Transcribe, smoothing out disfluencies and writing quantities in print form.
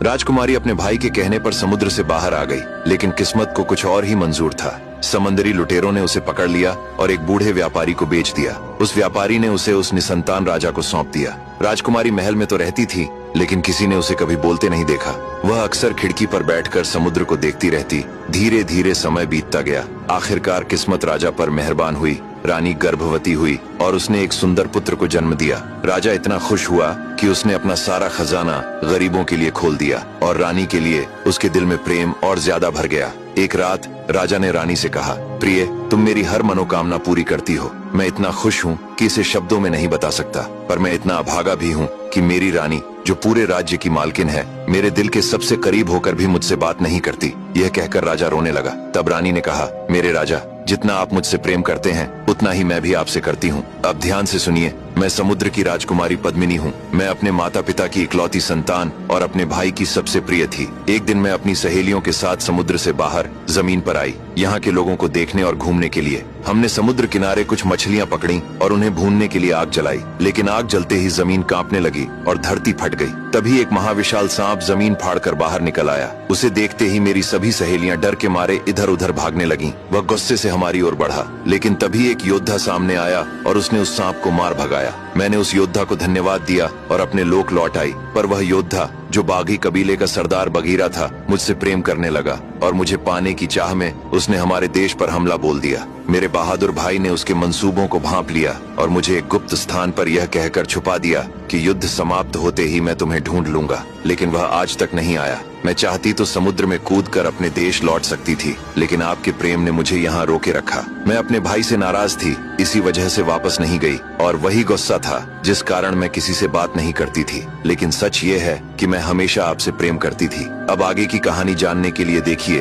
राजकुमारी अपने भाई के कहने पर समुद्र से बाहर आ गई, लेकिन किस्मत को कुछ और ही मंजूर था। समंदरी लुटेरों ने उसे पकड़ लिया और एक बूढ़े व्यापारी को बेच दिया। उस व्यापारी ने उसे उस निसंतान राजा को सौंप दिया। राजकुमारी महल में तो रहती थी, लेकिन किसी ने उसे कभी बोलते नहीं देखा। वह अक्सर खिड़की पर बैठकर समुद्र को देखती रहती। धीरे धीरे समय बीतता गया। आखिरकार किस्मत राजा पर मेहरबान हुई। रानी गर्भवती हुई और उसने एक सुंदर पुत्र को जन्म दिया। राजा इतना खुश हुआ कि उसने अपना सारा खजाना गरीबों के लिए खोल दिया और रानी के लिए उसके दिल में प्रेम और ज्यादा भर गया। एक रात राजा ने रानी से कहा, प्रिय, तुम मेरी हर मनोकामना पूरी करती हो। मैं इतना खुश हूँ कि इसे शब्दों में नहीं बता सकता, पर मैं इतना अभागा भी हूँ कि मेरी रानी, जो पूरे राज्य की मालकिन है, मेरे दिल के सबसे करीब होकर भी मुझसे बात नहीं करती। यह कहकर राजा रोने लगा। तब रानी ने कहा, मेरे राजा, जितना आप मुझसे प्रेम करते हैं उतना ही मैं भी आपसे करती हूँ। अब ध्यान से सुनिए, मैं समुद्र की राजकुमारी पद्मिनी हूँ। मैं अपने माता पिता की इकलौती संतान और अपने भाई की सबसे प्रिय थी। एक दिन मैं अपनी सहेलियों के साथ समुद्र से बाहर जमीन पर आई, यहाँ के लोगों को देखने और घूमने के लिए। हमने समुद्र किनारे कुछ मछलियाँ पकड़ी और उन्हें भूनने के लिए आग जलाई, लेकिन आग जलते ही जमीन कांपने लगी और धरती फट गई। तभी एक महाविशाल सांप जमीन फाड़कर बाहर निकल आया। उसे देखते ही मेरी सभी सहेलियां डर के मारे इधर उधर भागने लगीं। वह गुस्से से हमारी ओर बढ़ा, लेकिन तभी एक योद्धा सामने आया और उसने उस सांप को मार भगाया। मैंने उस योद्धा को धन्यवाद दिया और अपने लोक लौट आई, पर वह योद्धा, जो बागी कबीले का सरदार बगीरा था, मुझसे प्रेम करने लगा और मुझे पाने की चाह में उसने हमारे देश पर हमला बोल दिया। मेरे बहादुर भाई ने उसके मंसूबों को भांप लिया और मुझे एक गुप्त स्थान पर यह कहकर छुपा दिया कि युद्ध समाप्त होते ही मैं तुम्हें ढूंढ लूंगा, लेकिन वह आज तक नहीं आया। मैं चाहती तो समुद्र में कूदकर अपने देश लौट सकती थी, लेकिन आपके प्रेम ने मुझे यहाँ रोके रखा। मैं अपने भाई से नाराज थी, इसी वजह से वापस नहीं गई, और वही गुस्सा था जिस कारण मैं किसी से बात नहीं करती थी। लेकिन सच ये है कि मैं हमेशा आपसे प्रेम करती थी। अब आगे की कहानी जानने के लिए देखिए